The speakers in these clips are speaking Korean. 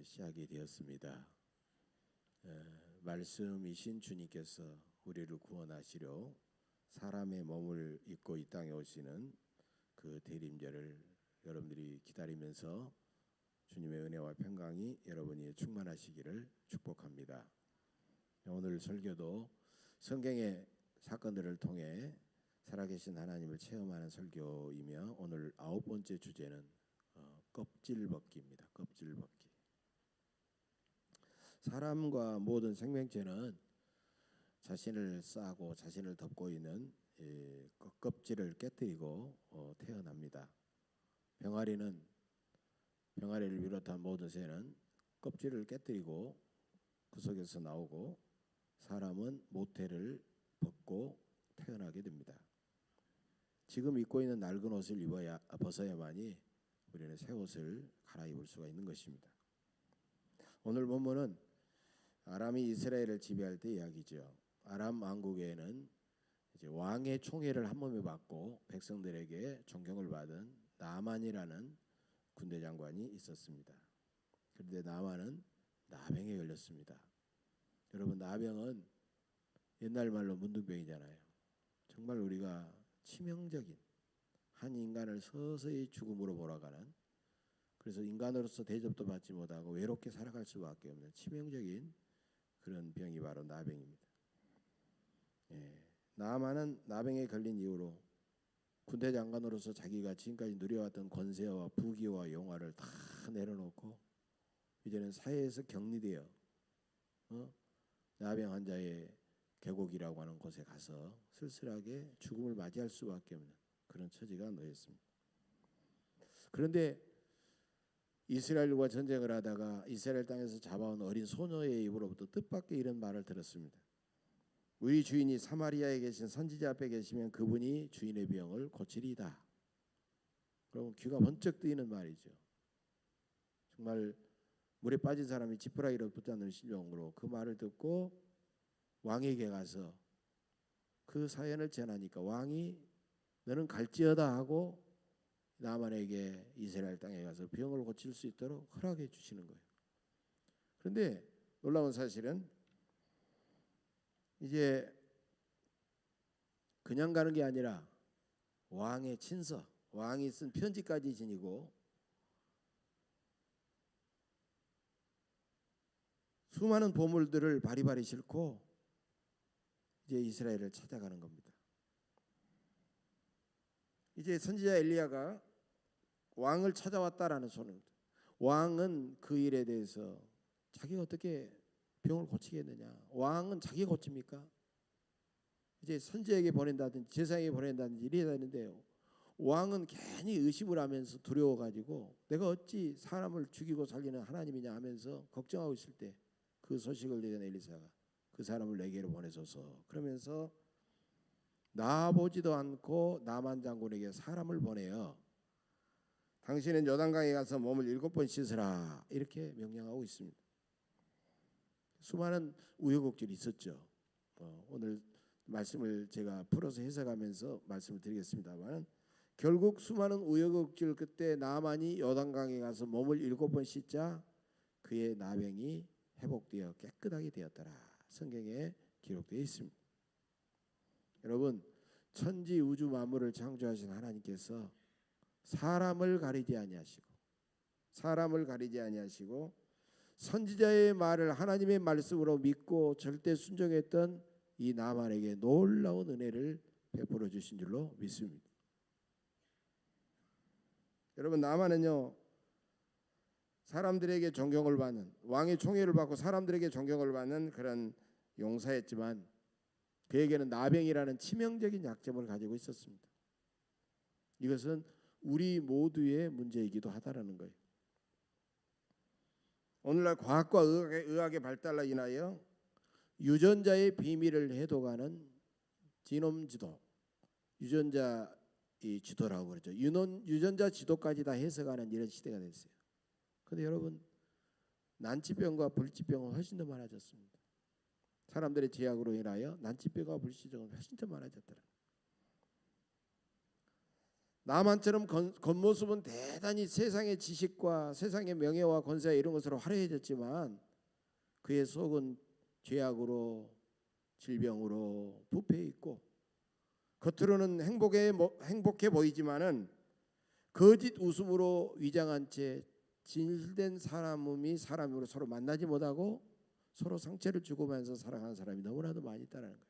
시작이 되었습니다. 말씀이신 주님께서 우리를 구원하시려 사람의 몸을 입고 이 땅에 오시는 그 대림절을 여러분들이 기다리면서 주님의 은혜와 평강이 여러분이 충만하시기를 축복합니다. 오늘 설교도 성경의 사건들을 통해 살아계신 하나님을 체험하는 설교이며 오늘 9번째 주제는 껍질 벗기입니다. 껍질 벗기. 사람과 모든 생명체는 자신을 싸고 자신을 덮고 있는 껍질을 깨뜨리고 태어납니다. 병아리를 비롯한 모든 새는 껍질을 깨뜨리고 그 속에서 나오고 사람은 모태를 벗고 태어나게 됩니다. 지금 입고 있는 낡은 옷을 벗어야만이 우리는 새 옷을 갈아입을 수가 있는 것입니다. 오늘 본문은 아람이 이스라엘을 지배할 때 이야기죠. 아람 왕국에는 이제 왕의 총애를 한 몸에 받고 백성들에게 존경을 받은 나만이라는 군대 장관이 있었습니다. 그런데 나만은 나병에 걸렸습니다. 여러분, 나병은 옛날 말로 문둥병이잖아요. 정말 우리가 치명적인 한 인간을 서서히 죽음으로 몰아가는, 그래서 인간으로서 대접도 받지 못하고 외롭게 살아갈 수밖에 없는 치명적인 그런 병이 바로 나병입니다. 나만은 나병에 걸린 이후로 군대 장관으로서 자기가 지금까지 누려왔던 권세와 부귀와 영화를 다 내려놓고 이제는 사회에서 격리되어 나병 환자의 계곡이라고 하는 곳에 가서 쓸쓸하게 죽음을 맞이할 수밖에 없는 그런 처지가 놓였습니다. 그런데 이스라엘과 전쟁을 하다가 이스라엘 땅에서 잡아온 어린 소녀의 입으로부터 뜻밖의 이런 말을 들었습니다. 우리 주인이 사마리아에 계신 선지자 앞에 계시면 그분이 주인의 병을 고치리이다. 그럼 귀가 번쩍 뜨이는 말이죠. 정말 물에 빠진 사람이 지푸라기로 붙잡는 심정으로 그 말을 듣고 왕에게 가서 그 사연을 전하니까 왕이 너는 갈지어다 하고 나만에게 이스라엘 땅에 가서 병을 고칠 수 있도록 허락해 주시는 거예요. 그런데 놀라운 사실은 이제 그냥 가는 게 아니라 왕의 친서, 왕이 쓴 편지까지 지니고 수많은 보물들을 바리바리 싣고 이제 이스라엘을 찾아가는 겁니다. 이제 선지자 엘리야가 왕을 찾아왔다라는 소리입니다. 왕은 그 일에 대해서 자기가 어떻게 병을 고치겠느냐? 왕은 자기가 고칩니까? 이제 선지자에게 보낸다든지 제사장에게 보낸다든지 이래야 되는데요. 왕은 괜히 의심을 하면서 두려워가지고 내가 어찌 사람을 죽이고 살리는 하나님이냐 하면서 걱정하고 있을 때 그 소식을 들은 엘리사가 그 사람을 내게로 보내소서 그러면서 나보지도 않고 나만 장군에게 사람을 보내어 당신은 요단강에 가서 몸을 7번 씻으라 이렇게 명령하고 있습니다. 수많은 우여곡절이 있었죠. 오늘 말씀을 제가 풀어서 해석하면서 말씀을 드리겠습니다만 결국 수많은 우여곡절 끝에 나만이 요단강에 가서 몸을 7번 씻자 그의 나병이 회복되어 깨끗하게 되었더라. 성경에 기록되어 있습니다. 여러분, 천지 우주 만물을 창조하신 하나님께서 사람을 가리지 아니하시고 선지자의 말을 하나님의 말씀으로 믿고 절대 순종했던 이 나만에게 놀라운 은혜를 베풀어 주신 줄로 믿습니다. 여러분, 나만은요 사람들에게 존경을 받는 왕의 총애를 받고 사람들에게 존경을 받는 그런 용사였지만 그에게는 나병이라는 치명적인 약점을 가지고 있었습니다. 이것은 우리 모두의 문제이기도 하다라는 거예요. 오늘날 과학과 의학의 발달로 인하여 유전자의 비밀을 해독하는 지놈 지도, 유전자 지도라고 그러죠. 유전자 지도까지 다 해석하는 이런 시대가 됐어요. 그런데 여러분, 난치병과 불치병은 훨씬 더 많아졌습니다. 사람들의 제약으로 인하여 난치병과 불치병은 훨씬 더 많아졌더라. 나만처럼 겉모습은 대단히 세상의 지식과 세상의 명예와 권세 이런 것으로 화려해졌지만 그의 속은 죄악으로 질병으로 부패해 있고 겉으로는 행복해 보이지만은 거짓 웃음으로 위장한 채 진실된 사람이 사람으로 서로 만나지 못하고 서로 상처를 주고받으면서 살아가는 사람이 너무나도 많이 있다는 거예요.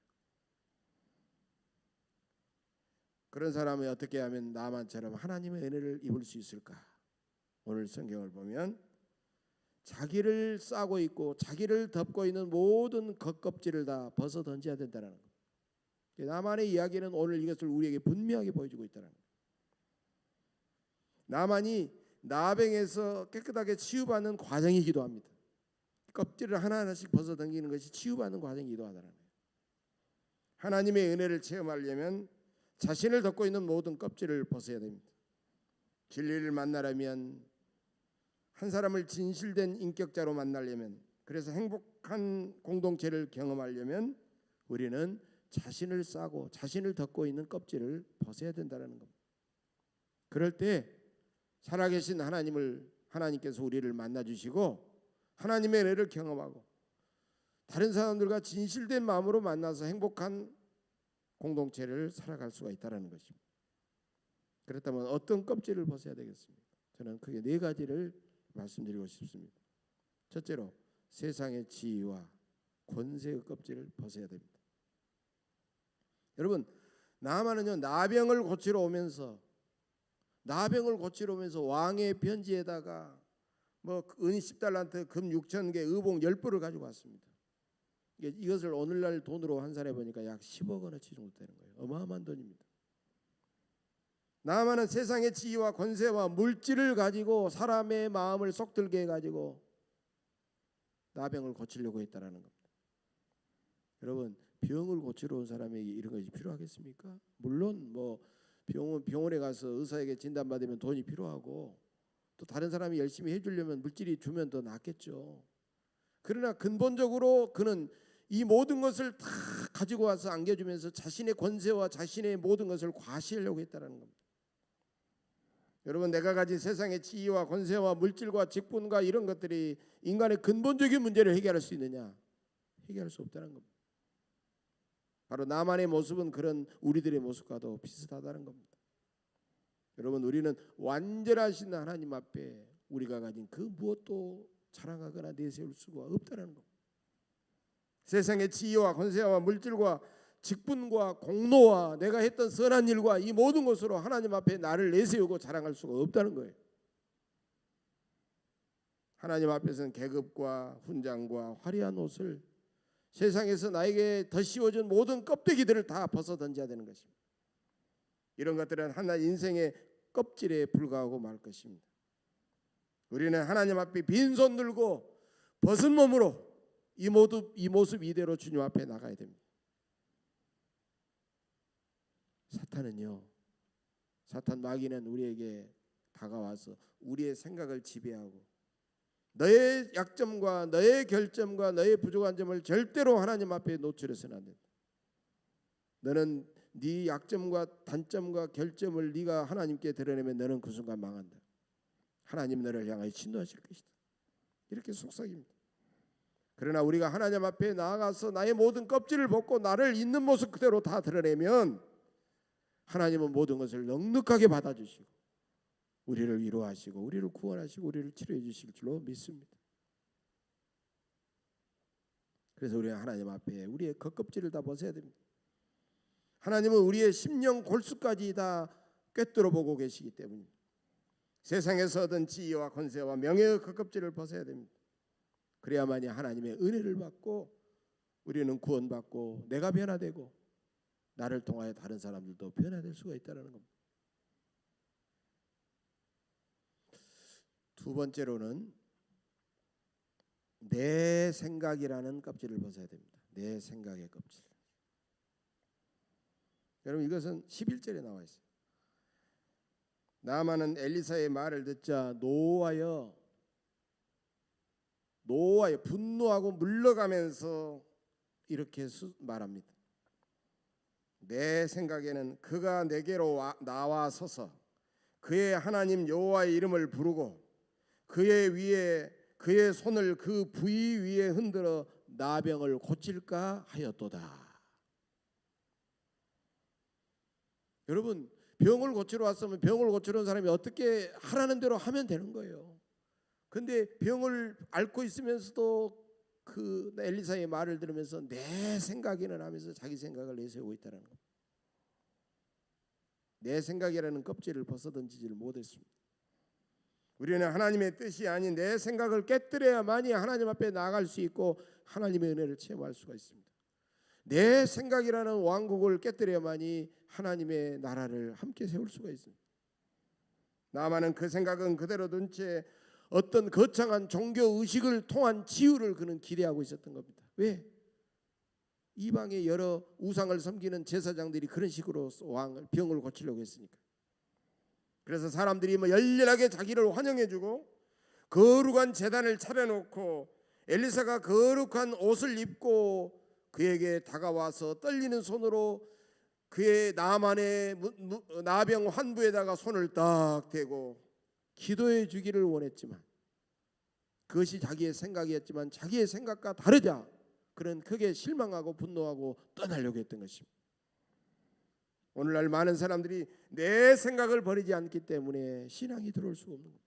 그런 사람이 어떻게 하면 나만처럼 하나님의 은혜를 입을 수 있을까? 오늘 성경을 보면 자기를 싸고 있고 자기를 덮고 있는 모든 겉껍질을 다 벗어 던져야 된다는 거예요. 나만의 이야기는 오늘 이것을 우리에게 분명하게 보여주고 있다는 거예요. 나만이 나병에서 깨끗하게 치유받는 과정이기도 합니다. 껍질을 하나하나씩 벗어 던지는 것이 치유받는 과정이기도 하다는 거예요. 하나님의 은혜를 체험하려면 자신을 덮고 있는 모든 껍질을 벗어야 됩니다. 진리를 만나려면 한 사람을 진실된 인격자로 만나려면 그래서 행복한 공동체를 경험하려면 우리는 자신을 싸고 자신을 덮고 있는 껍질을 벗어야 된다는 겁니다. 그럴 때 살아계신 하나님께서 우리를 만나주시고 하나님의 은혜를 경험하고 다른 사람들과 진실된 마음으로 만나서 행복한 공동체를 살아갈 수가 있다는 것입니다. 그렇다면 어떤 껍질을 벗어야 되겠습니까? 저는 크게 4가지를 말씀드리고 싶습니다. 첫째로 세상의 지위와 권세의 껍질을 벗어야 됩니다. 여러분 나만은요 나병을 고치러 오면서 왕의 편지에다가 뭐 은 10달란트, 금 6,000개, 의복 10벌을 가지고 왔습니다. 이것을 오늘날 돈으로 환산해 보니까 약 10억 원어치 정도 되는 거예요. 어마어마한 돈입니다. 나만은 세상의 지위와 권세와 물질을 가지고 사람의 마음을 쏙들게 해가지고 나병을 고치려고 했다라는 겁니다. 여러분 병을 고치러 온 사람에게 이런 것이 필요하겠습니까? 물론 뭐 병원에 가서 의사에게 진단받으면 돈이 필요하고 또 다른 사람이 열심히 해주려면 물질이 주면 더 낫겠죠. 그러나 근본적으로 그는 이 모든 것을 다 가지고 와서 안겨주면서 자신의 권세와 자신의 모든 것을 과시하려고 했다는 겁니다. 여러분 내가 가진 세상의 지위와 권세와 물질과 직분과 이런 것들이 인간의 근본적인 문제를 해결할 수 있느냐? 해결할 수 없다는 겁니다. 바로 나만의 모습은 그런 우리들의 모습과도 비슷하다는 겁니다. 여러분 우리는 완전하신 하나님 앞에 우리가 가진 그 무엇도 자랑하거나 내세울 수가 없다는 겁니다. 세상의 지위와 권세와 물질과 직분과 공로와 내가 했던 선한 일과 이 모든 것으로 하나님 앞에 나를 내세우고 자랑할 수가 없다는 거예요. 하나님 앞에서는 계급과 훈장과 화려한 옷을 세상에서 나에게 더 씌워준 모든 껍데기들을 다 벗어 던져야 되는 것입니다. 이런 것들은 하나 인생의 껍질에 불과하고 말 것입니다. 우리는 하나님 앞에 빈손 들고 벗은 몸으로 이 모습 이대로 주님 앞에 나가야 됩니다. 사탄 마귀는 우리에게 다가와서 우리의 생각을 지배하고 너의 약점과 너의 결점과 너의 부족한 점을 절대로 하나님 앞에 노출해서는 안 된다. 너는 네 약점과 단점과 결점을 네가 하나님께 드러내면 너는 그 순간 망한다. 하나님 너를 향하여 진노하실 것이다. 이렇게 속삭입니다. 그러나 우리가 하나님 앞에 나아가서 나의 모든 껍질을 벗고 나를 있는 모습 그대로 다 드러내면 하나님은 모든 것을 넉넉하게 받아주시고 우리를 위로하시고 우리를 구원하시고 우리를 치료해 주실 줄로 믿습니다. 그래서 우리는 하나님 앞에 우리의 겉껍질을 다 벗어야 됩니다. 하나님은 우리의 심령 골수까지 다 꿰뚫어 보고 계시기 때문입니다. 세상에서 얻은 지위와 권세와 명예의 겉껍질을 벗어야 됩니다. 그래야만이 하나님의 은혜를 받고 우리는 구원받고 내가 변화되고 나를 통하여 다른 사람들도 변화될 수가 있다는 겁니다. 두 번째로는 내 생각이라는 껍질을 벗어야 됩니다. 내 생각의 껍질. 여러분 이것은 11절에 나와 있어요. 나아만은 엘리사의 말을 듣자 노하여 분노하고 물러가면서 이렇게 말합니다. 내 생각에는 그가 내게로 나와 서서 그의 하나님 여호와의 이름을 부르고 그의 손을 그 부위 위에 흔들어 나병을 고칠까 하였도다. 여러분, 병을 고치러 왔으면 병을 고치러 온 사람이 어떻게 하라는 대로 하면 되는 거예요. 근데 병을 앓고 있으면서도 그 엘리사의 말을 들으면서 내 생각에는 하면서 자기 생각을 내세우고 있다는 겁니다. 내 생각이라는 껍질을 벗어던지지를 못했습니다. 우리는 하나님의 뜻이 아닌 내 생각을 깨뜨려야만이 하나님 앞에 나아갈 수 있고 하나님의 은혜를 체험할 수가 있습니다. 내 생각이라는 왕국을 깨뜨려야만이 하나님의 나라를 함께 세울 수가 있습니다. 나만은 그 생각은 그대로 둔 채 어떤 거창한 종교 의식을 통한 치유를 그는 기대하고 있었던 겁니다. 왜? 이방의 여러 우상을 섬기는 제사장들이 그런 식으로 병을 고치려고 했으니까. 그래서 사람들이 열렬하게 자기를 환영해주고 거룩한 제단을 차려놓고 엘리사가 거룩한 옷을 입고 그에게 다가와서 떨리는 손으로 그의 나만의 나병 환부에다가 손을 딱 대고 기도해 주기를 원했지만 그것이 자기의 생각이었지만 자기의 생각과 다르자 그는 크게 실망하고 분노하고 떠나려고 했던 것입니다. 오늘날 많은 사람들이 내 생각을 버리지 않기 때문에 신앙이 들어올 수가 없는 겁니다.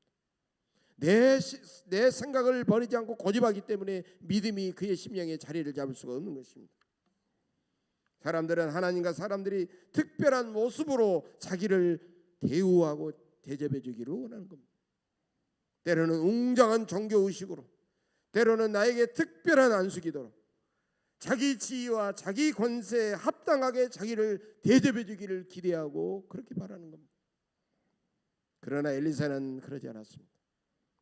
내 생각을 버리지 않고 고집하기 때문에 믿음이 그의 심령에 자리를 잡을 수가 없는 것입니다. 사람들은 하나님과 사람들이 특별한 모습으로 자기를 대우하고 대접해 주기를 원하는 겁니다. 때로는 웅장한 종교의식으로, 때로는 나에게 특별한 안수기도로 자기 지위와 자기 권세에 합당하게 자기를 대접해 주기를 기대하고 그렇게 바라는 겁니다. 그러나 엘리사는 그러지 않았습니다.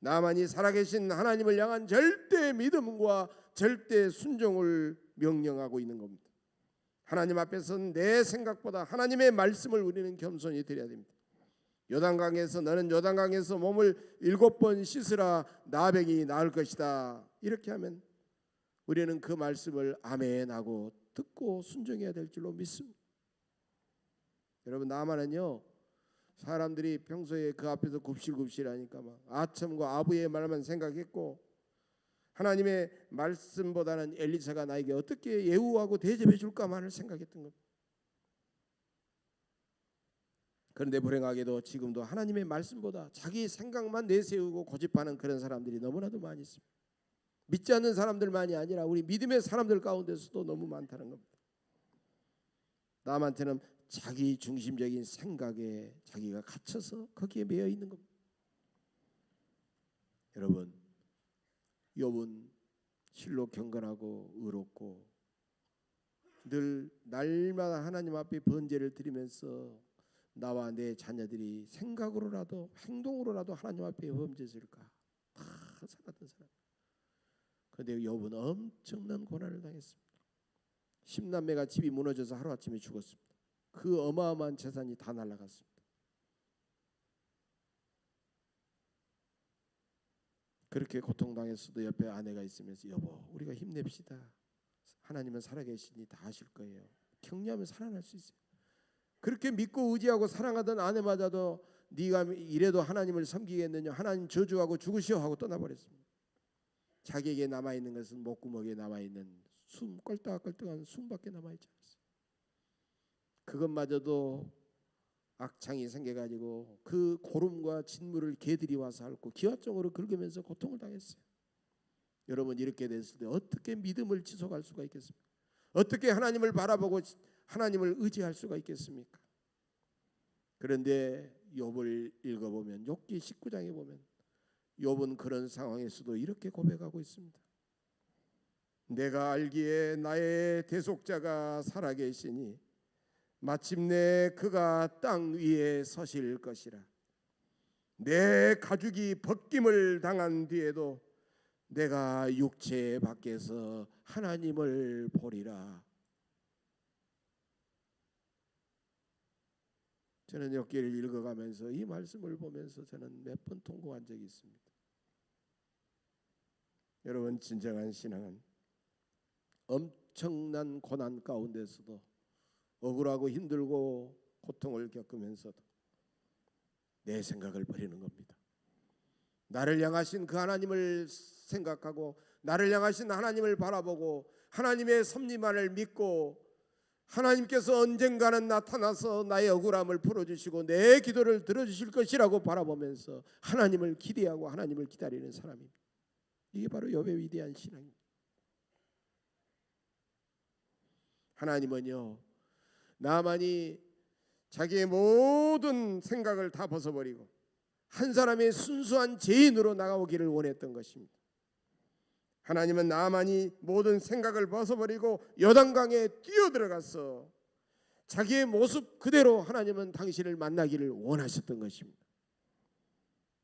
나만이 살아계신 하나님을 향한 절대 믿음과 절대 순종을 명령하고 있는 겁니다. 하나님 앞에서는 내 생각보다 하나님의 말씀을 우리는 겸손히 드려야 됩니다. 요단강에서 너는 요단강에서 몸을 7번 씻으라 나병이 나을 것이다. 이렇게 하면 우리는 그 말씀을 아멘하고 듣고 순종해야 될 줄로 믿습니다. 여러분, 나만은요 사람들이 평소에 그 앞에서 굽실굽실하니까 막 아첨과 아부의 말만 생각했고 하나님의 말씀보다는 엘리사가 나에게 어떻게 예우하고 대접해 줄까만을 생각했던 겁니다. 그런데 불행하게도 지금도 하나님의 말씀보다 자기 생각만 내세우고 고집하는 그런 사람들이 너무나도 많이 있습니다. 믿지 않는 사람들만이 아니라 우리 믿음의 사람들 가운데서도 너무 많다는 겁니다. 남한테는 자기 중심적인 생각에 자기가 갇혀서 거기에 매여 있는 겁니다. 여러분, 욥은 실로 경건하고 의롭고 늘 날마다 하나님 앞에 번제를 드리면서 나와 내 자녀들이 생각으로라도 행동으로라도 하나님 앞에 범죄했을까 다 살았던 사람. 그런데 욥은 엄청난 고난을 당했습니다. 10남매가 집이 무너져서 하루아침에 죽었습니다. 그 어마어마한 재산이 다 날아갔습니다. 그렇게 고통당했어도 옆에 아내가 있으면서 여보 우리가 힘냅시다. 하나님은 살아계시니 다 하실 거예요. 격려하면 살아날 수 있어요. 그렇게 믿고 의지하고 사랑하던 아내마저도 네가 이래도 하나님을 섬기겠느냐 하나님 저주하고 죽으시오 하고 떠나버렸습니다. 자기에게 남아있는 것은 목구멍에 남아있는 숨 껄떡껄떡한 숨밖에 남아있지 않았어요. 그것마저도 악창이 생겨가지고 그 고름과 진물을 개들이 와서 앓고 기와종으로 긁으면서 고통을 당했어요. 여러분 이렇게 됐을 때 어떻게 믿음을 지속할 수가 있겠습니까? 어떻게 하나님을 바라보고 하나님을 의지할 수가 있겠습니까? 그런데 욥을 읽어보면 욥기 19장에 보면 욥은 그런 상황에서도 이렇게 고백하고 있습니다. 내가 알기에 나의 대속자가 살아계시니 마침내 그가 땅 위에 서실 것이라. 내 가죽이 벗김을 당한 뒤에도 내가 육체 밖에서 하나님을 보리라. 저는 욥기를 읽어가면서 이 말씀을 보면서 저는 몇 번 통곡한 적이 있습니다. 여러분 진정한 신앙은 엄청난 고난 가운데서도 억울하고 힘들고 고통을 겪으면서도 내 생각을 버리는 겁니다. 나를 향하신 그 하나님을 생각하고 나를 향하신 하나님을 바라보고 하나님의 섭리만을 믿고 하나님께서 언젠가는 나타나서 나의 억울함을 풀어주시고 내 기도를 들어주실 것이라고 바라보면서 하나님을 기대하고 하나님을 기다리는 사람입니다. 이게 바로 욥의 위대한 신앙입니다. 하나님은요, 나만이 자기의 모든 생각을 다 벗어버리고 한 사람의 순수한 죄인으로 나가오기를 원했던 것입니다. 하나님은 나만이 모든 생각을 벗어버리고 요단강에 뛰어들어가서 자기의 모습 그대로 하나님은 당신을 만나기를 원하셨던 것입니다.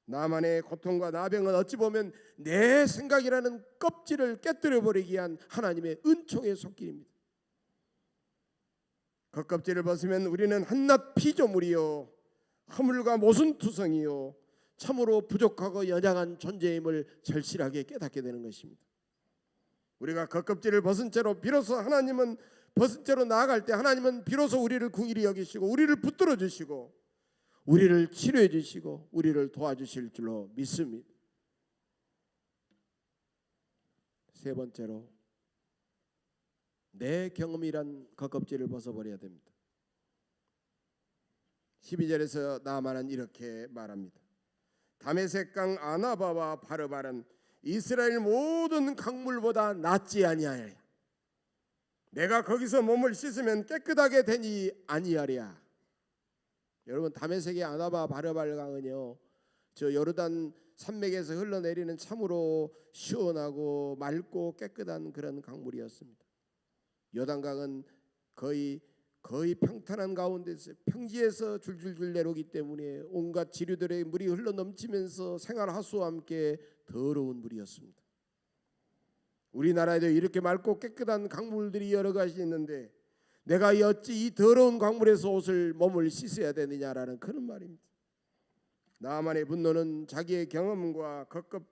나만의 고통과 나병은 어찌 보면 내 생각이라는 껍질을 깨뜨려버리기 위한 하나님의 은총의 손길입니다. 그 껍질을 벗으면 우리는 한낱 피조물이요 허물과 모순투성이요 참으로 부족하고 연약한 존재임을 절실하게 깨닫게 되는 것입니다. 우리가 그 껍질을 벗은 채로 비로소 하나님은 벗은 채로 나아갈 때 하나님은 비로소 우리를 긍휼히 여기시고 우리를 붙들어 주시고 우리를 치료해 주시고 우리를 도와주실 줄로 믿습니다. 세 번째로 내 경험이란 그 껍질을 벗어버려야 됩니다. 12절에서 나만은 이렇게 말합니다. 다메섹강 아나바와 바르바는 이스라엘 모든 강물보다 낫지 아니하랴. 내가 거기서 몸을 씻으면 깨끗하게 되니 아니하랴. 여러분, 다메섹의 아나바 바르발 강은요, 저 요르단 산맥에서 흘러내리는 참으로 시원하고 맑고 깨끗한 그런 강물이었습니다. 요단강은 거의 평탄한 가운데서 평지에서 줄줄줄 내려오기 때문에 온갖 지류들의 물이 흘러 넘치면서 생활하수와 함께 더러운 물이었습니다. 우리나라에도 이렇게 맑고 깨끗한 강물들이 여러 가지 있는데 내가 어찌 이 더러운 강물에서 몸을 씻어야 되느냐라는 그런 말입니다. 나만의 분노는 자기의 경험과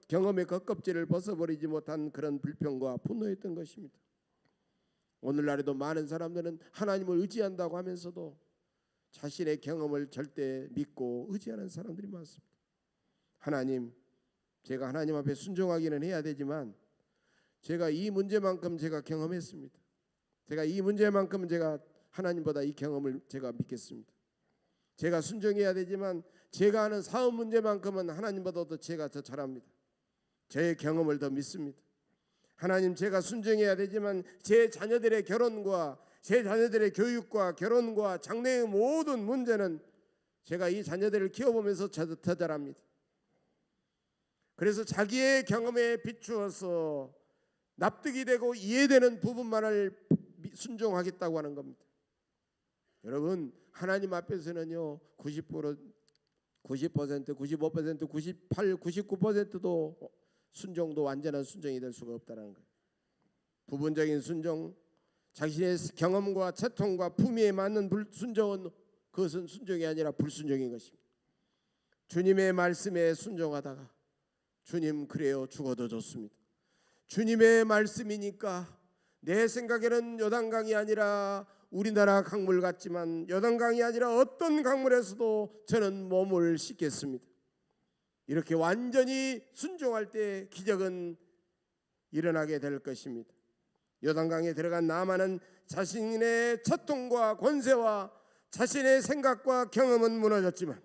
경험의 겉껍질을 벗어버리지 못한 그런 불평과 분노였던 것입니다. 오늘날에도 많은 사람들은 하나님을 의지한다고 하면서도 자신의 경험을 절대 믿고 의지하는 사람들이 많습니다. 하나님, 제가 하나님 앞에 순종하기는 해야 되지만 제가 이 문제만큼 제가 경험했습니다. 제가 이 문제만큼 제가 하나님보다 이 경험을 제가 믿겠습니다. 제가 순종해야 되지만 제가 하는 사업 문제만큼은 하나님보다도 제가 더 잘합니다. 제 경험을 더 믿습니다. 하나님, 제가 순종해야 되지만 제 자녀들의 결혼과 제 자녀들의 교육과 결혼과 장래의 모든 문제는 제가 이 자녀들을 키워보면서 더 잘합니다. 그래서 자기의 경험에 비추어서 납득이 되고 이해되는 부분만을 순종하겠다고 하는 겁니다. 여러분, 하나님 앞에서는요 90%, 95%, 98%, 99%도 순종도 완전한 순종이 될 수가 없다는 거예요. 부분적인 순종, 자신의 경험과 채통과 품위에 맞는 순종은 그것은 순종이 아니라 불순종인 것입니다. 주님의 말씀에 순종하다가 주님, 그래요, 죽어도 좋습니다. 주님의 말씀이니까 내 생각에는 요단강이 아니라 우리나라 강물 같지만 요단강이 아니라 어떤 강물에서도 저는 몸을 씻겠습니다. 이렇게 완전히 순종할 때 기적은 일어나게 될 것입니다. 요단강에 들어간 나만은 자신의 채통과 권세와 자신의 생각과 경험은 무너졌지만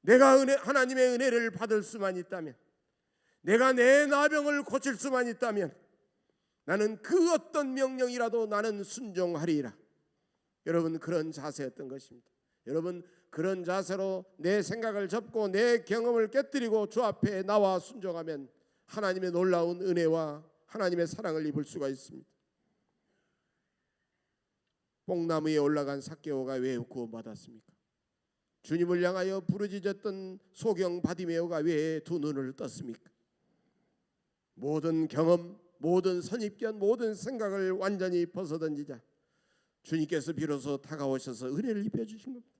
내가 하나님의 은혜를 받을 수만 있다면, 내가 내 나병을 고칠 수만 있다면 나는 그 어떤 명령이라도 나는 순종하리라. 여러분, 그런 자세였던 것입니다. 여러분, 그런 자세로 내 생각을 접고 내 경험을 깨뜨리고 주 앞에 나와 순종하면 하나님의 놀라운 은혜와 하나님의 사랑을 입을 수가 있습니다. 뽕나무에 올라간 삭개오가 왜 구원받았습니까? 주님을 향하여 부르짖었던 소경 바디메오가 왜 두 눈을 떴습니까? 모든 경험, 모든 선입견, 모든 생각을 완전히 벗어던지자 주님께서 비로소 다가오셔서 은혜를 입혀주신 겁니다.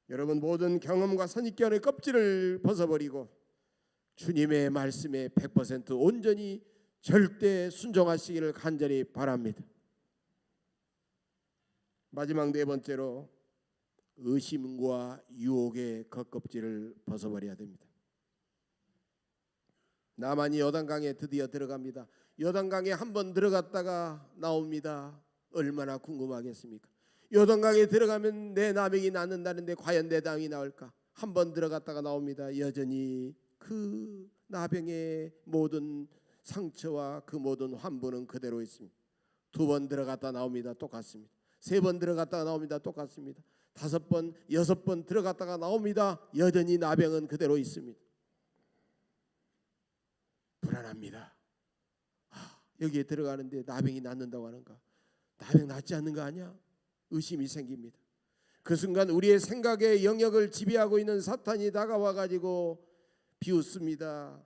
여러분, 모든 경험과 선입견의 껍질을 벗어버리고 주님의 말씀에 100% 온전히 절대 순종하시기를 간절히 바랍니다. 마지막 네 번째로 의심과 유혹의 겉껍질을 벗어버려야 됩니다. 나만이 요단강에 드디어 들어갑니다. 요단강에 한번 들어갔다가 나옵니다. 얼마나 궁금하겠습니까? 요단강에 들어가면 내 나병이 낫는다는데 과연 내 나병이 나을까? 한번 들어갔다가 나옵니다. 여전히 그 나병의 모든 상처와 그 모든 환부는 그대로 있습니다. 2번 들어갔다 나옵니다. 똑같습니다. 3번 들어갔다가 나옵니다. 똑같습니다. 5번, 6번 들어갔다가 나옵니다. 여전히 나병은 그대로 있습니다. 불안합니다. 여기에 들어가는데 나병이 낫는다고 하는가? 나병 낫지 않는 거 아니야? 의심이 생깁니다. 그 순간 우리의 생각의 영역을 지배하고 있는 사탄이 다가와 가지고 비웃습니다.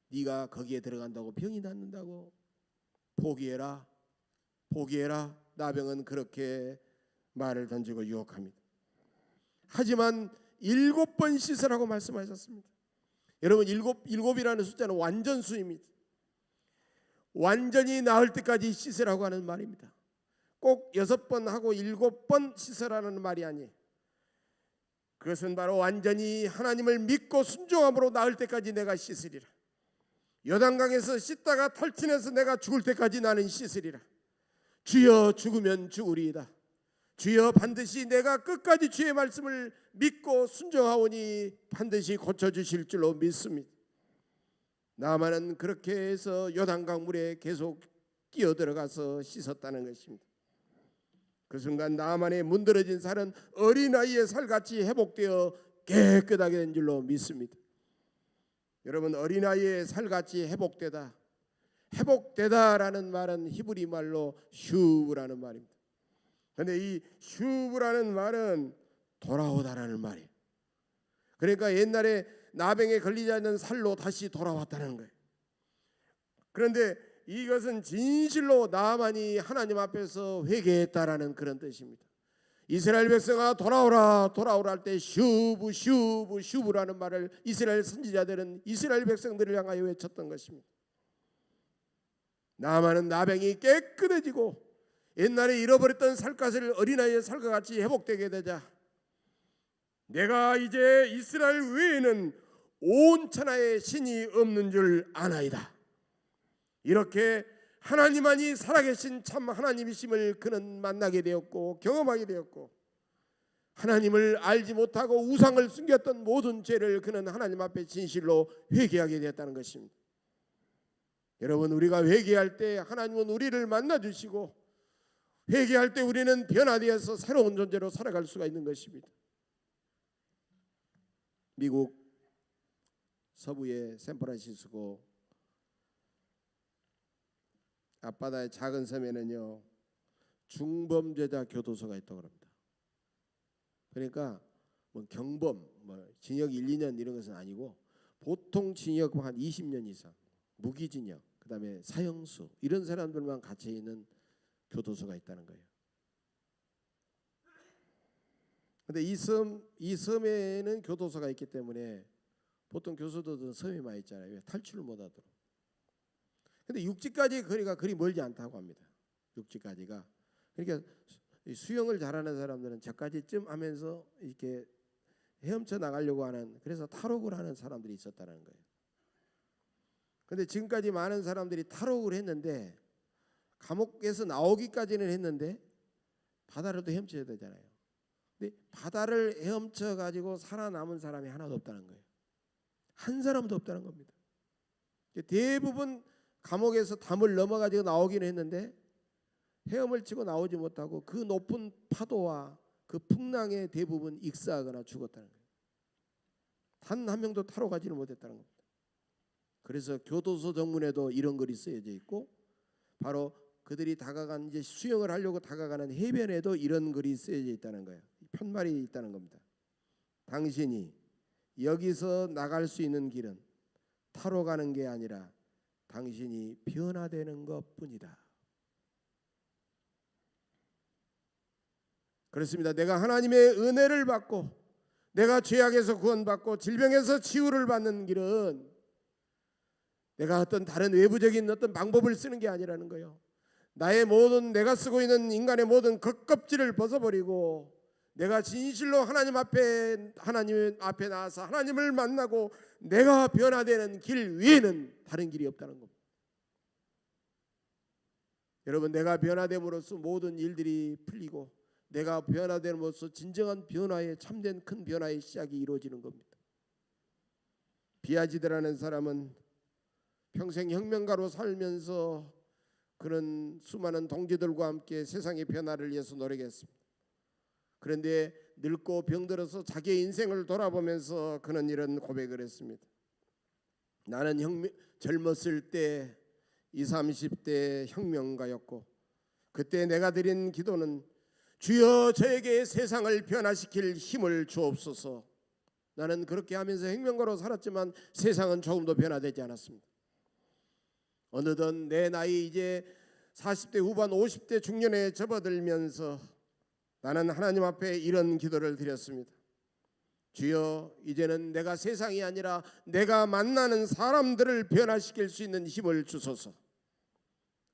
네가 거기에 들어간다고 병이 낫는다고? 포기해라. 포기해라. 나병은 그렇게 말을 던지고 유혹합니다. 하지만 7번 씻으라고 말씀하셨습니다. 여러분, 일곱이라는 숫자는 완전수입니다. 완전히 나을 때까지 씻으라고 하는 말입니다. 꼭 6번 하고 7번 씻으라는 말이 아니에요. 그것은 바로 완전히 하나님을 믿고 순종함으로 나을 때까지 내가 씻으리라. 요단강에서 씻다가 탈진해서 내가 죽을 때까지 나는 씻으리라. 주여 죽으면 죽으리이다. 주여 반드시 내가 끝까지 주의 말씀을 믿고 순종하오니 반드시 고쳐주실 줄로 믿습니다. 나만은 그렇게 해서 요단강 물에 계속 끼어들어가서 씻었다는 것입니다. 그 순간 나만의 문드러진 살은 어린아이의 살같이 회복되어 깨끗하게 된 줄로 믿습니다. 여러분, 어린아이의 살같이 회복되다, 회복되다라는 말은 히브리 말로 슈브라는 말입니다. 그런데 이 슈브라는 말은 돌아오다라는 말이에요. 그러니까 옛날에 나병에 걸리지 않는 살로 다시 돌아왔다는 거예요. 그런데 이것은 진실로 나만이 하나님 앞에서 회개했다라는 그런 뜻입니다. 이스라엘 백성아 돌아오라 돌아오라 할 때 슈브 슈브 슈브라는 말을 이스라엘 선지자들은 이스라엘 백성들을 향하여 외쳤던 것입니다. 나만은 나병이 깨끗해지고 옛날에 잃어버렸던 살갗을 어린아이의 살과 같이 회복되게 되자 내가 이제 이스라엘 외에는 온 천하에 신이 없는 줄 아나이다. 이렇게 하나님만이 살아계신 참 하나님이심을 그는 만나게 되었고 경험하게 되었고, 하나님을 알지 못하고 우상을 숨겼던 모든 죄를 그는 하나님 앞에 진실로 회개하게 되었다는 것입니다. 여러분, 우리가 회개할 때 하나님은 우리를 만나주시고 회개할 때 우리는 변화되어서 새로운 존재로 살아갈 수가 있는 것입니다. 미국 서부의 샌프란시스코 앞바다의 작은 섬에는요 중범죄자 교도소가 있다고 합니다. 그러니까 뭐 경범, 징역 1, 2년 이런 것은 아니고 보통 징역 한 20년 이상, 무기징역, 그다음에 사형수 이런 사람들만 갇혀 있는 교도소가 있다는 거예요. 그런데 이 섬에는 교도소가 있기 때문에 보통 교도소들은 섬에 많이 있잖아요. 탈출을 못하도록. 근데 육지까지 거리가 그리 멀지 않다고 합니다. 육지까지가. 그러니까 수영을 잘하는 사람들은 저까지쯤 하면서 이렇게 헤엄쳐 나가려고 하는, 그래서 탈옥을 하는 사람들이 있었다는 거예요. 근데 지금까지 많은 사람들이 탈옥을 했는데 감옥에서 나오기까지는 했는데 바다를 또 헤엄쳐야 되잖아요. 근데 바다를 헤엄쳐 가지고 살아남은 사람이 하나도 없다는 거예요. 한 사람도 없다는 겁니다. 대부분 감옥에서 담을 넘어가지고 나오기는 했는데 헤엄을 치고 나오지 못하고 그 높은 파도와 그 풍랑에 대부분 익사하거나 죽었다는 거예요. 단 한 명도 타러 가지는 못했다는 겁니다. 그래서 교도소 정문에도 이런 글이 쓰여져 있고, 바로 그들이 다가간 이제 수영을 하려고 다가가는 해변에도 이런 글이 쓰여져 있다는 거예요. 편말이 있다는 겁니다. 당신이 여기서 나갈 수 있는 길은 타러 가는 게 아니라 당신이 변화되는 것뿐이다. 그렇습니다. 내가 하나님의 은혜를 받고 내가 죄악에서 구원받고 질병에서 치유를 받는 길은 내가 어떤 다른 외부적인 어떤 방법을 쓰는 게 아니라는 거예요. 나의 모든 내가 쓰고 있는 인간의 모든 겉껍질을 벗어버리고 내가 진실로 하나님 앞에 나와서 하나님을 만나고 내가 변화되는 길 외에는 다른 길이 없다는 겁니다. 여러분, 내가 변화됨으로써 모든 일들이 풀리고 내가 변화됨으로써 진정한 변화의 참된 큰 변화의 시작이 이루어지는 겁니다. 비아지드라는 사람은 평생 혁명가로 살면서 그런 수많은 동지들과 함께 세상의 변화를 위해서 노력했습니다. 그런데 늙고 병들어서 자기의 인생을 돌아보면서 그는 이런 고백을 했습니다. 나는 젊었을 때 20, 30대 혁명가였고 그때 내가 드린 기도는 주여 저에게 세상을 변화시킬 힘을 주옵소서. 나는 그렇게 하면서 혁명가로 살았지만 세상은 조금도 변화되지 않았습니다. 어느덧 내 나이 이제 40대 후반 50대 중년에 접어들면서 나는 하나님 앞에 이런 기도를 드렸습니다. 주여 이제는 내가 세상이 아니라 내가 만나는 사람들을 변화시킬 수 있는 힘을 주소서.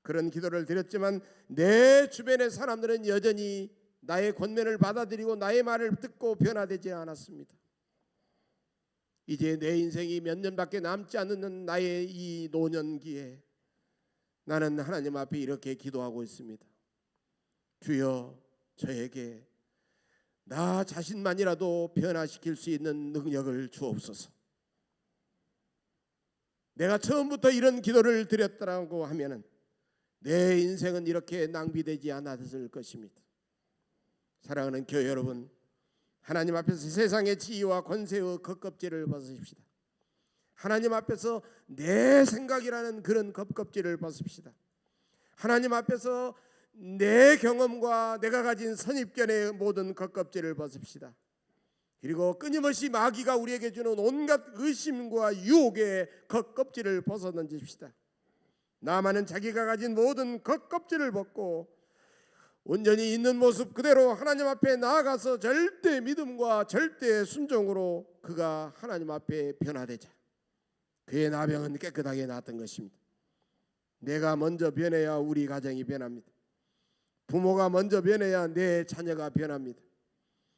그런 기도를 드렸지만 내 주변의 사람들은 여전히 나의 권면을 받아들이고 나의 말을 듣고 변화되지 않았습니다. 이제 내 인생이 몇 년밖에 남지 않는 나의 이 노년기에 나는 하나님 앞에 이렇게 기도하고 있습니다. 주여 저에게 나 자신만이라도 변화시킬 수 있는 능력을 주옵소서. 내가 처음부터 이런 기도를 드렸다고 하면은 내 인생은 이렇게 낭비되지 않았을 것입니다. 사랑하는 교회 여러분, 하나님 앞에서 세상의 지위와 권세의 겉껍질을 벗으십시다. 하나님 앞에서 내 생각이라는 그런 겉껍질을 벗읍시다. 하나님 앞에서 내 경험과 내가 가진 선입견의 모든 겉껍질을 벗읍시다. 그리고 끊임없이 마귀가 우리에게 주는 온갖 의심과 유혹의 겉껍질을 벗어던집시다. 나만은 자기가 가진 모든 겉껍질을 벗고 온전히 있는 모습 그대로 하나님 앞에 나아가서 절대 믿음과 절대 순종으로 그가 하나님 앞에 변화되자. 그의 나병은 깨끗하게 나았던 것입니다. 내가 먼저 변해야 우리 가정이 변합니다. 부모가 먼저 변해야 내 자녀가 변합니다.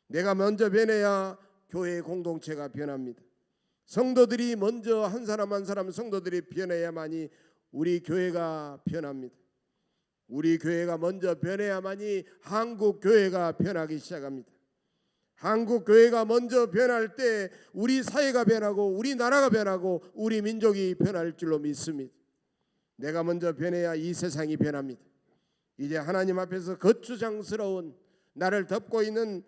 내가 먼저 변해야 교회 공동체가 변합니다. 성도들이 먼저 한 사람 한 사람 성도들이 변해야만이 우리 교회가 변합니다. 우리 교회가 먼저 변해야만이 한국 교회가 변하기 시작합니다. 한국 교회가 먼저 변할 때 우리 사회가 변하고 우리 나라가 변하고 우리 민족이 변할 줄로 믿습니다. 내가 먼저 변해야 이 세상이 변합니다. 이제 하나님 앞에서 거추장스러운 나를 덮고 있는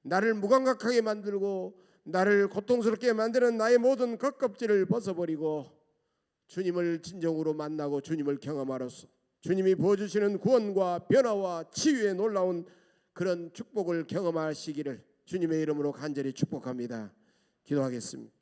나를 무감각하게 만들고 나를 고통스럽게 만드는 나의 모든 겉껍질을 벗어버리고 주님을 진정으로 만나고 주님을 경험하로써 주님이 부어주시는 구원과 변화와 치유의 놀라운 그런 축복을 경험하시기를 주님의 이름으로 간절히 축복합니다. 기도하겠습니다.